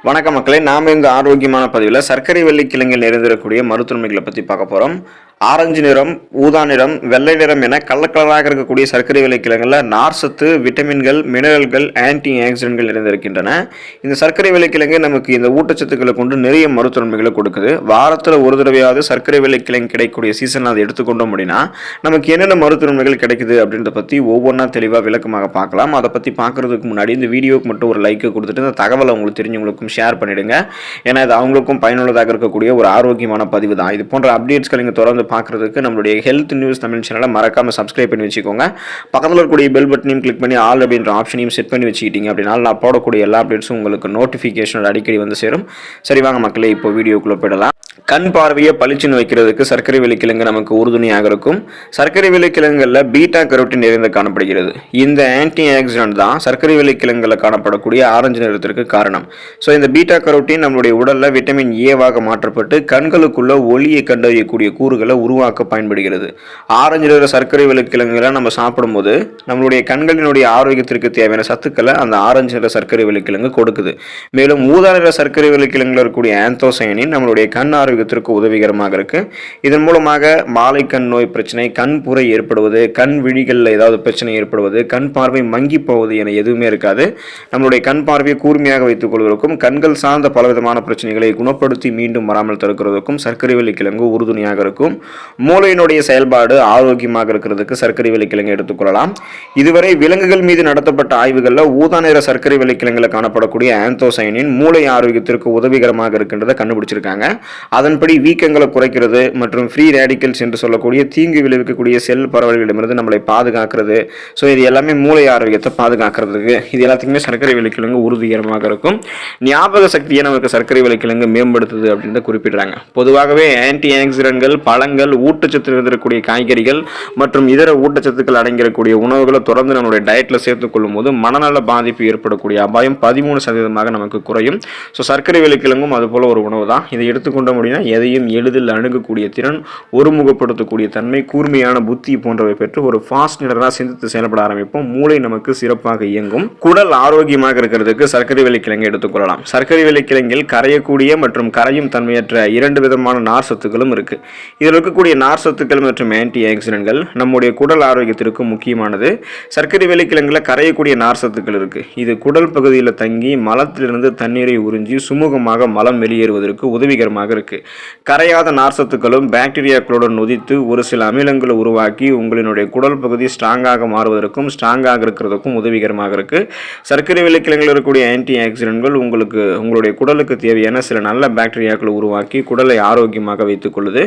வணக்க மக்களே, நாம இந்த ஆரோக்கியமான பதிவில் சர்க்கரை வெள்ளிக்கிழங்கில் நிறைந்திருக்கக்கூடிய மருத்துவமைகளை பற்றி பார்க்க போகிறோம். ஆரஞ்சு நிறம், ஊதா நிறம், வெள்ளை நிறம் என கலக்கலராக இருக்கக்கூடிய சர்க்கரை வெள்ளிக்கிழங்குல நார்சத்து, விட்டமின்கள், மினரல்கள், ஆன்டி ஆக்சிடென்ட்கள் நிறைந்திருக்கின்றன. இந்த சர்க்கரை வெள்ளிக்கிழங்கு நமக்கு இந்த ஊட்டச்சத்துக்களை கொண்டு நிறைய மருத்துவமைகளை கொடுக்குது. வாரத்தில் ஒரு தடவையாவது சர்க்கரை வெள்ளிக்கிழங்கு கிடைக்கக்கூடிய சீசன் அதை எடுத்துக்கொண்டோம் அப்படின்னா நமக்கு என்னென்ன மருத்துவமைகள் கிடைக்குது அப்படின்றத பற்றி ஒவ்வொன்றா தெளிவாக விளக்கமாக பார்க்கலாம். அதை பற்றி பார்க்கறதுக்கு முன்னாடி இந்த வீடியோக்கு மட்டும் ஒரு லைக் கொடுத்துட்டு இந்த தகவலை உங்களுக்கு தெரிஞ்சவங்களுக்கும் ஷேர் பண்ணிடுங்க. ஏன்னா இது அவங்களுக்கும் பயனுள்ளதாக இருக்கக்கூடிய ஒரு ஆரோக்கியமான பதிவு தான். இது போன்ற அப்டேட்ஸ்கள் நீங்கள் தொடர்ந்து பார்க்கறதுக்கு நம்மளுடைய ஹெல்த் நியூஸ் தமிழ் சேனலை மறக்காம சப்ஸ்கிரைப் பண்ணி வச்சுக்கோங்க. பக்கத்தில் இருக்கக்கூடிய பெல் பட்டனையும் கிளிக் பண்ணி ஆல் அப்படின்ற ஆப்ஷனையும் செட் பண்ணி வச்சுக்கிட்டீங்க அப்படின்னா நான் போடக்கூடிய எல்லா அப்டேட்ஸும் உங்களுக்கு நோட்டிஃபிகேஷன் அடிக்கடி வந்து சேரும். சரி வாங்க மக்களே, இப்போ வீடியோக்குள்ள போயிடலாம். கண் பார்வையை பளிச்சுன்னு வைக்கிறதுக்கு சர்க்கரை வெள்ளிக்கிழங்கு நமக்கு உறுதுணையாக இருக்கும். சர்க்கரை வெள்ளிக்கிழங்குல பீட்டா கரோட்டின் நிறைந்து காணப்படுகிறது. இந்த ஆன்டி ஆக்சிடென்ட் தான் சர்க்கரை வெள்ளிக்கிழங்குல காணப்படக்கூடிய ஆரஞ்சு நிறத்திற்கு காரணம். ஸோ இந்த பீட்டா கரோட்டின் நம்மளுடைய உடலில் விட்டமின் ஏவாக மாற்றப்பட்டு கண்களுக்குள்ள ஒளியை கண்டறியக்கூடிய கூறுகளை உருவாக்க பயன்படுகிறது. ஆரஞ்சு நிற சர்க்கரை வெள்ளிக்கிழங்குகளை நம்ம சாப்பிடும்போது நம்மளுடைய கண்களினுடைய ஆரோக்கியத்திற்கு தேவையான சத்துக்களை அந்த ஆரஞ்சு நிற சர்க்கரை வெள்ளிக்கிழங்கு கொடுக்குது. மேலும் ஊதா நிற சர்க்கரை வெள்ளிக்கிழங்குல இருக்கக்கூடிய ஆந்தோசயனின் நம்மளுடைய கண் ஆரோக்கியத்திற்கு உதவிகரமாக இருக்கு. இதன் மூலமாக மாலை கண் நோய் பிரச்சனை, கண் புரை ஏற்படுவது, கண் விழிகளில் ஏதாவது பிரச்சனை ஏற்படுவது, கண் பார்வை மங்கி போவது என எதுவுமே இருக்காது. நம்மளுடைய கண் பார்வையை கூர்மையாக வைத்துக் கொள்வதற்கும் கண்கள் சார்ந்த பலவிதமான பிரச்சனைகளை குணப்படுத்தி மீண்டும் வராமல் தடுக்கிறதுக்கும் சர்க்கரை வெள்ளிக்கிழங்கு உறுதுணையாக இருக்கும். மூளையினுடைய செயல்பாடு ஆரோக்கியமாக இருக்கிறதுக்கு சர்க்கரை வெள்ளிக்கிழங்கு எடுத்துக்கொள்ளலாம். இதுவரை விலங்குகள் மீது நடத்தப்பட்ட ஆய்வுகளில் ஊதா நிற சர்க்கரை வெள்ளிக்கிழங்குல காணப்படக்கூடிய ஆந்தோசயனின் மூளை ஆரோக்கியத்திற்கு உதவிகரமாக இருக்கின்றதை கண்டுபிடிச்சிருக்காங்க. அதன்படி வீக்கங்களை குறைக்கிறது மற்றும் ஃப்ரீ ரேடிக்கல்ஸ் என்று சொல்லக்கூடிய தீங்கு விளைவிக்கக்கூடிய செல் பரவல்களிடமிருந்து நம்மளை பாதுகாக்கிறது. ஸோ இது எல்லாமே மூளை ஆரோக்கியத்தை பாதுகாக்கிறதுக்கு இது எல்லாத்துக்குமே சர்க்கரை வெள்ளிக்கிழங்கு உறுதிகரமாக இருக்கும். ஞாபக சக்தியை நமக்கு சர்க்கரை வெள்ளிக்கிழங்கு மேம்படுத்துது அப்படின்னு குறிப்பிடுறாங்க. பொதுவாகவே ஆன்டி ஆக்சிடென்ட்கள், பழங்கள், ஊட்டச்சத்து இருக்கக்கூடிய காய்கறிகள் மற்றும் இதர ஊட்டச்சத்துக்கள் அடங்கியிருக்கக்கூடிய உணவுகளை தொடர்ந்து நம்மளுடைய டயட்டில் சேர்த்துக் கொள்ளும் போது மனநல பாதிப்பு ஏற்படக்கூடிய அபாயம் 13% நமக்கு குறையும். ஸோ சர்க்கரை வெள்ளிக்கிழங்கும் அது போல ஒரு உணவு தான். இதை எடுத்துக்கொண்ட முடியும்னா எதையும் எளிதில் அணுகக்கூடிய திறன், ஒருமுகப்படுத்தக்கூடிய தன்மை, கூர்மையான புத்தி போன்றவை பெற்று ஒரு ஃபாஸ்ட் நிலராக சிந்தித்து செயல்பட ஆரம்பிப்போம். மூளை நமக்கு சிறப்பாக இயங்கும். குடல் ஆரோக்கியமாக இருக்கிறதுக்கு சர்க்கரை வெள்ளிக்கிழங்கை எடுத்துக்கொள்ளலாம். சர்க்கரை வெள்ளிக்கிழங்கில் கரையக்கூடிய மற்றும் கரையும் தன்மையற்ற 2 விதமான நார் சத்துக்களும் இருக்கு. இதில் இருக்கக்கூடிய நார் சத்துக்கள் மற்றும் ஆன்டி ஆக்சிடென்ட்கள் நம்முடைய குடல் ஆரோக்கியத்திற்கு முக்கியமானது. சர்க்கரை வெள்ளிக்கிழங்குல கரையக்கூடிய நார் சத்துக்கள் இருக்கு. இது குடல் பகுதியில் தங்கி மலத்திலிருந்து தண்ணீரை உறிஞ்சி சுமூகமாக மலம் வெளியேறுவதற்கு உதவிகரமாக இருக்கு. கரையாத நார்சத்துக்களும் பாக்டீரியாக்களுடன் நொதித்து ஒரு சில அமிலங்களை உருவாக்கி உங்களினுடைய குடல் பகுதி ஸ்ட்ராங்காக மாறுவதற்கும் ஸ்ட்ராங்காக இருக்கிறதுக்கும் உதவிகரமாக இருக்கு. சர்க்கரை வெள்ளிக்கிழங்கில் இருக்கக்கூடிய ஆன்டி ஆக்சிடென்ட்கள் உங்களுடைய குடலுக்கு தேவையான சில நல்ல பாக்டீரியாக்களை உருவாக்கி குடலை ஆரோக்கியமாக வைத்துக் கொள்ளுது.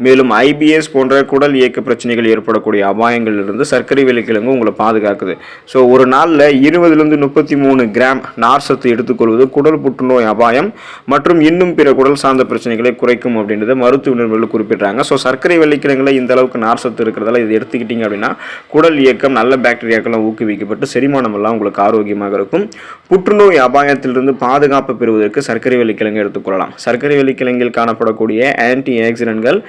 மேலும் IBS போன்ற குடல் இயக்க பிரச்சனைகள் ஏற்படக்கூடிய அபாயங்களிலிருந்து சர்க்கரை வெள்ளிக்கிழங்கு உங்களை பாதுகாக்குது. ஸோ ஒரு நாளில் 20 to 33 கிராம் நார்சத்து எடுத்துக்கொள்வது குடல் புற்றுநோய் அபாயம் மற்றும் இன்னும் பிற குடல் சார்ந்த பிரச்சனைகளை குறைக்கும் அப்படின்றத மருத்துவ நிபுணர்கள் குறிப்பிடுறாங்க. ஸோ சர்க்கரை வெள்ளிக்கிழங்குல இந்த அளவுக்கு நார்சத்து இருக்கிறதால இது எடுத்துக்கிட்டீங்க அப்படின்னா குடல் இயக்கம், நல்ல பாக்டீரியாக்கெல்லாம் ஊக்குவிக்கப்பட்டு செரிமானம் எல்லாம் உங்களுக்கு ஆரோக்கியமாக இருக்கும். புற்றுநோய் அபாயத்திலிருந்து பாதுகாப்பு பெறுவதற்கு சர்க்கரை வெள்ளிக்கிழங்கு எடுத்துக்கொள்ளலாம். சர்க்கரை வெள்ளிக்கிழங்கில் காணப்படக்கூடிய ஆன்டி ஆக்சிடென்ட்கள்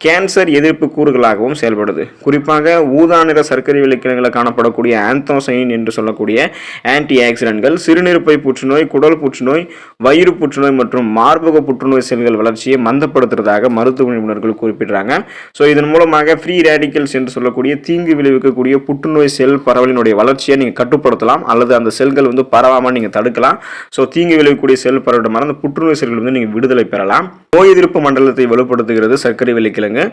கேன்சர் எதிர்ப்பு கூறுகளாகவும் செயல்படுது. குறிப்பாக ஊதா நிற சர்க்கரை வெள்ளிக்கிழங்குல காணப்படக்கூடிய ஆந்தோசைன் என்று சொல்லக்கூடிய ஆன்டி ஆக்சிடென்ட்கள் சிறுநீர்ப்பை புற்றுநோய், குடல் புற்றுநோய், வயிறு புற்றுநோய் மற்றும் மார்பக புற்றுநோய் செல்கள் வளர்ச்சியை மந்தப்படுத்துறதாக மருத்துவ நிபுணர்கள் குறிப்பிடுறாங்க. ஸோ இதன் மூலமாக ஃப்ரீ ரேடிக்கல்ஸ் என்று சொல்லக்கூடிய தீங்கு விளைவிக்கக்கூடிய புற்றுநோய் செல் பரவலினுடைய வளர்ச்சியை நீங்கள் கட்டுப்படுத்தலாம் அல்லது அந்த செல்கள் பரவாமல் நீங்கள் தடுக்கலாம். ஸோ தீங்கு விளைவிக்கக்கூடிய செல் பரவலிடமான அந்த புற்றுநோய் செல்கள் நீங்கள் விடுதலை பெறலாம். நோய் எதிர்ப்பு மண்டலத்தை வலுப்படுத்துகிறது சர்க்கரை வெள்ளிக்கிழங்கு.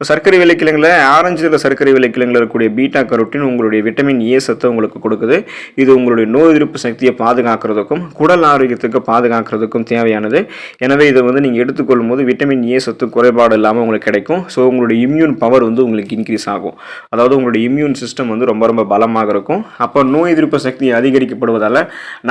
சர்க்கரை வெள்ளிக்கிழங்குல ஆரஞ்சு நிற சர்க்கரை வெள்ளிக்கிழங்குல இருக்கக்கூடிய பீட்டா கரோட்டின் உங்களுடைய விட்டமின் ஏ சத்தை உங்களுக்கு கொடுக்குது. இது உங்களுடைய நோய் எதிர்ப்பு சக்தியை பாதுகாக்கிறதுக்கும் குடல் ஆரோக்கியத்துக்கு பாதுகாக்கிறதுக்கும் தேவையானது. எனவே இதை நீங்கள் எடுத்துக்கொள்ளும் போது விட்டமின் ஏ சத்து குறைபாடு இல்லாமல் உங்களுக்கு கிடைக்கும். ஸோ உங்களுடைய இம்யூன் பவர் உங்களுக்கு இன்க்ரீஸ் ஆகும். அதாவது உங்களுடைய இம்யூன் சிஸ்டம் ரொம்ப ரொம்ப பலமாக இருக்கும். அப்போ நோய் எதிர்ப்பு சக்தி அதிகரிக்கப்படுவதால்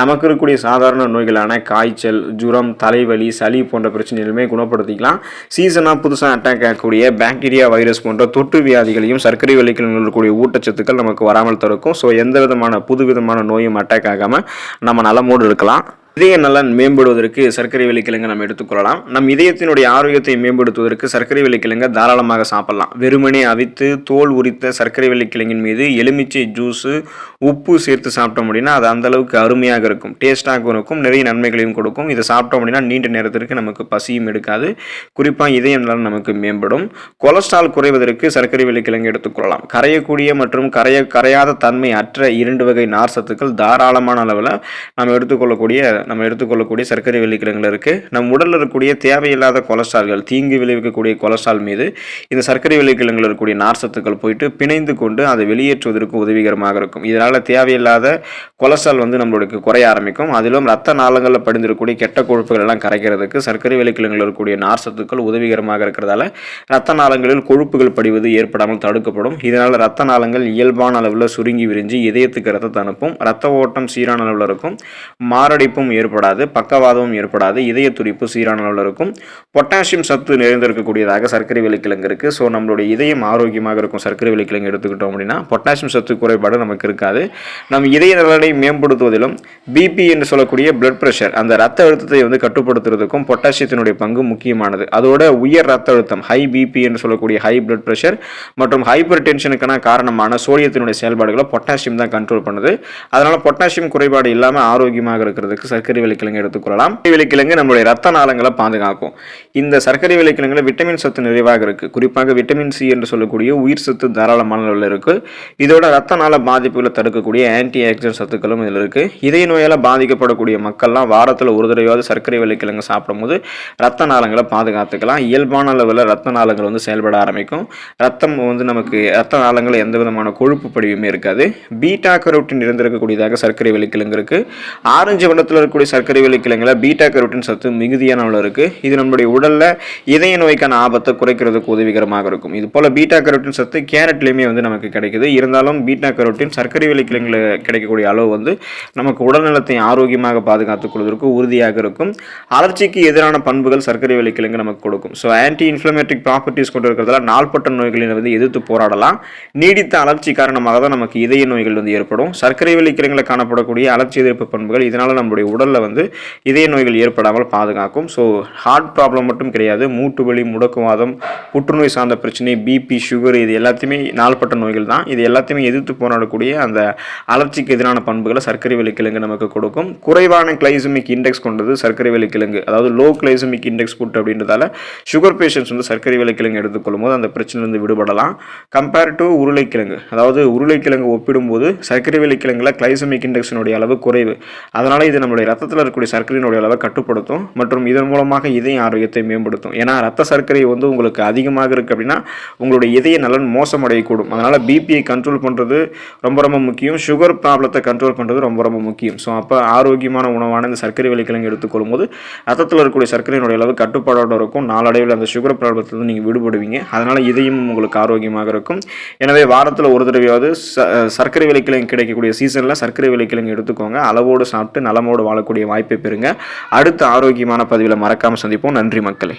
நமக்கு இருக்கக்கூடிய சாதாரண நோய்களான காய்ச்சல், ஜுரம், தலைவலி, சளி போன்ற பிரச்சனைகளுமே குணப்படுத்திக்கலாம். சீசனாக புதுசாக அட்டாக் ஆகக்கூடிய பாக்டீரியா, வைரஸ் போன்ற தொற்று வியாதிகளையும் சர்க்கரை வெள்ளிக்கிழங்கில் இருக்கக்கூடிய ஊட்டச்சத்துக்கள் நமக்கு வராமல் தடுக்கும். ஸோ எந்த விதமான புதுவிதமான நோயும் அட்டாக் ஆகாமல் நம்ம நலமோடு இருக்கலாம். இதய நலன் மேம்படுவதற்கு சர்க்கரை வெள்ளிக்கிழங்கு நம்ம எடுத்துக்கொள்ளலாம். நம் இதயத்தினுடைய ஆரோக்கியத்தை மேம்படுத்துவதற்கு சர்க்கரை வெள்ளிக்கிழங்கை தாராளமாக சாப்பிடலாம். வெறுமனே அவித்து தோல் உரித்த சர்க்கரை வெள்ளிக்கிழங்கின் மீது எலுமிச்சை ஜூஸு, உப்பு சேர்த்து சாப்பிட்டோம் அப்படின்னா அது அந்த அளவுக்கு அருமையாக இருக்கும், டேஸ்டாகவும் இருக்கும், நிறைய நன்மைகளையும் கொடுக்கும். இதை சாப்பிட்டோம் அப்படின்னா நீண்ட நேரத்திற்கு நமக்கு பசியும் எடுக்காது. குறிப்பாக இதய நலன் நமக்கு மேம்படும். கொலஸ்ட்ரால் குறைவதற்கு சர்க்கரை வெள்ளிக்கிழங்கு எடுத்துக்கொள்ளலாம். கரையக்கூடிய மற்றும் கரையாத தன்மை அற்ற 2 வகை நார் சத்துக்கள் தாராளமான அளவில் நம்ம எடுத்துக்கொள்ளக்கூடிய சர்க்கரை வெள்ளிக்கிழங்குல இருக்குது. நம் உடலில் இருக்கக்கூடிய தேவையில்லாத கொலஸ்ட்ரால்கள், தீங்கு விளைவிக்கக்கூடிய கொலஸ்ட்ரால் மீது இந்த சர்க்கரை வெள்ளிக்கிழங்குல இருக்கக்கூடிய நார் சத்துக்கள் போயிட்டு பிணைந்து கொண்டு அதை வெளியேற்றுவதற்கு உதவிகரமாக இருக்கும். இதனால் தேவையில்லாத கொலஸ்ட்ரால் நம்மளுக்கு குறைய ஆரம்பிக்கும். அதிலும் ரத்த நாளங்களில் படிந்திருக்கக்கூடிய கெட்ட கொழுப்புகள் எல்லாம் கரைக்கிறதுக்கு சர்க்கரை வெள்ளிக்கிழங்குல இருக்கக்கூடிய நார் சத்துக்கள் உதவிகரமாக இருக்கிறதால ரத்த நாளங்களில் கொழுப்புகள் படிவது ஏற்படாமல் தடுக்கப்படும். இதனால் ரத்த நாளங்கள் இயல்பான அளவில் சுருங்கி விரிஞ்சு இதயத்துக்கு ரத்தத்தை அனுப்பும். ரத்த ஓட்டம் சீரான அளவில் இருக்கும். மாரடைப்பும் ஏற்படாது, பக்கவாதமும் ஏற்படாது, இதய துடிப்பு சீரான அளவில் இருக்கும். பொட்டாசியம் சத்து நிறைந்திருக்கக்கூடியதாக சர்க்கரை வெள்ளிக்கிழங்கு இருக்குது. ஸோ நம்மளுடைய இதயம் ஆரோக்கியமாக இருக்கும். சர்க்கரை வெள்ளிக்கிழங்கு எடுத்துக்கிட்டோம் அப்படின்னா பொட்டாசியம் சத்து குறைபாடு நமக்கு இருக்காது. நம் இதய நலனை மேம்படுத்துவதிலும் பிபி என்று சொல்லக்கூடிய பிளட் பிரஷர், அந்த ரத்த அழுத்தத்தை கட்டுப்படுத்துறதுக்கும் பொட்டாசியத்தினுடைய பங்கு முக்கியமானது. அதோட உயர் ரத்த அழுத்தம், ஹை பிபி என்று சொல்லக்கூடிய ஹை பிளட் பிரஷர் மற்றும் ஹைப்பர் டென்ஷனுக்கான காரணமான சோடியத்தினுடைய செயல்பாடுகளை பொட்டாசியம் தான் கண்ட்ரோல் பண்ணுது. அதனால பொட்டாசியம் குறைபாடு இல்லாமல் ஆரோக்கியமாக இருக்கிறதுக்கு சர்க்கரை வெள்ளிக்கிழங்கு எடுத்துக்கொள்ளலாம். வெள்ளிக்கிழங்கு நம்மளுடைய ரத்த நாளங்களை பாதுகாக்கும். இந்த சர்க்கரை வெள்ளிக்கிழங்குல விட்டமின் சத்து நிறைவாக இருக்கு. குறிப்பாக விட்டமின் சி என்று சொல்லக்கூடிய உயிர் சத்து தாராளமான அளவில் இருக்கு. இதோட ரத்த நாள பாதிப்புகளை தடுக்கக்கூடிய ஆன்டி ஆக்சிடென்ட் சத்துக்களும் இதில் இருக்கு. இதய நோயால் பாதிக்கப்படக்கூடிய மக்கள்லாம் வாரத்தில் ஒரு தடவையாவது சர்க்கரை வெள்ளிக்கிழங்கு சாப்பிடும்போது ரத்த நாளங்களை பாதுகாத்துக்கலாம். இயல்பான அளவில் ரத்த நாளங்கள் செயல்பட ஆரம்பிக்கும். ரத்தம் நமக்கு ரத்த நாளங்கள் எந்த விதமான கொழுப்பு படிவுமே இருக்காது. பீட்டா கரோட்டின் இருந்திருக்கக்கூடியதாக சர்க்கரை வெள்ளிக்கிழங்கு இருக்கு. ஆரஞ்சு வண்ணத்தில் இருக்கக்கூடிய சர்க்கரை வெள்ளிக்கிழங்குல பீட்டா கரோட்டின் சத்து மிகுதியான அளவில் இருக்கு. இது நம்மளுடைய உடல்ல இதய நோய்க்கான ஆபத்தை குறைக்கிறதுக்கு உதவிகரமாக இருக்கும். இது போல பீட்டா கரோட்டின் சத்து கேரட்லயுமே நமக்கு கிடைக்குது. இருந்தாலும் பீட்டா கரோட்டின் சர்க்கரை வெள்ளிக்கிழங்குல கிடைக்கக்கூடிய அளவு நமக்கு உடல் நலத்தை ஆரோக்கியமாக பாதுகாத்துக் கொள்வதற்கு உறுதியாக இருக்கும். அலர்ஜிக்கு எதிரான பண்புகள் சர்க்கரை வெள்ளிக்கிழங்கு நமக்கு கொடுக்கும். ஸோ ஆன்டி இன்ஃப்ளமேட்டரி ப்ராப்பர்ட்டிஸ் கொண்டு இருக்கிறதால நாள்பட்ட நோய்களை எதிர்த்து போராடலாம். நீடித்த அலர்ஜி காரணமாக தான் நமக்கு இதய நோய்கள் ஏற்படும். சர்க்கரை வெள்ளிக்கிழங்குல காணப்படக்கூடிய அலர்ஜி எதிர்ப்பு பண்புகள் இதனால நம்முடைய உடல்ல இதய நோய்கள் ஏற்படாமல் பாதுகாக்கும். ஸோ ஹார்ட் ப்ராப்ளம் மட்டும் கிடையாது, மூட்டு வலி, முடக்குவாதம், புற்றுநோய் சார்ந்த பிரச்சனை, பிபி, சுகர், இது எல்லாத்தையுமே நாள்பட்ட நோய்கள் தான். இது எல்லாத்தையுமே எதிர்த்து போராடக்கூடிய அந்த அலர்ஜிக்கு எதிரான பண்புகளை சர்க்கரை வெள்ளிக்கிழங்கு நமக்கு கொடுக்கும். குறைவான கிளைசமிக் இண்டெக்ஸ் கொண்டது சர்க்கரை வெள்ளிக்கிழங்கு, அதாவது லோ கிளைசமிக் இண்டெக்ஸ் ஃபுட் அப்படின்றதால சுகர் பேஷண்ட்ஸ் சர்க்கரை வெள்ளிக்கிழங்கு எடுத்துக்கொள்ளும் போது அந்த பிரச்சனையிலிருந்து விடுபடலாம். கம்பேர் டு உருளைக்கிழங்கு, அதாவது உருளைக்கிழங்கு ஒப்பிடும்போது சர்க்கரை வெள்ளிக்கிழங்குல கிளைசமிக் இண்டெக்ஸினுடைய அளவு குறைவு. அதனால இது நம்மளுடைய ரத்தத்தில் இருக்கக்கூடிய சர்க்கரையினுடைய அளவை கட்டுப்படுத்தும் மற்றும் இதன் மூலமாக இதய ஆரோக்கியத்தை மேம்படுத்தும். ஏன்னா ரத்த சர்க்கரை உங்களுக்கு அதிகமாக இருக்குது அப்படின்னா உங்களுடைய இதய நலன் மோசமடையக்கூடும். அதனால் பிபியை கண்ட்ரோல் பண்ணுறது ரொம்ப ரொம்ப முக்கியம். சுகர் ப்ராப்ளத்தை கண்ட்ரோல் பண்ணுறது ரொம்ப ரொம்ப முக்கியம். ஸோ அப்போ ஆரோக்கியமான உணவான இந்த சர்க்கரை வெள்ளிக்கிழங்கு எடுத்துக்கொள்ளும் போது ரத்தத்தில் இருக்கக்கூடிய சர்க்கரையினுடைய அளவு கட்டுப்பாடோடு இருக்கும். நாளடைவில் அந்த சுகர் ப்ராப்ளத்தில் நீங்கள் விடுபடுவீங்க. அதனால் இதயம் உங்களுக்கு ஆரோக்கியமாக இருக்கும். எனவே வாரத்தில் ஒரு தடவையாவது சர்க்கரை வெள்ளிக்கிழங்கு கிடைக்கக்கூடிய சீசனில் சர்க்கரை வெள்ளிக்கிழங்கு எடுத்துக்கோங்க. அளவோடு சாப்பிட்டு நலமோடு வாழக்கூடிய வாய்ப்பை பெறுங்க. அடுத்த ஆரோக்கியமான பதிவில் மறக்காமல் சந்திப்போம். நன்றி மக்களே.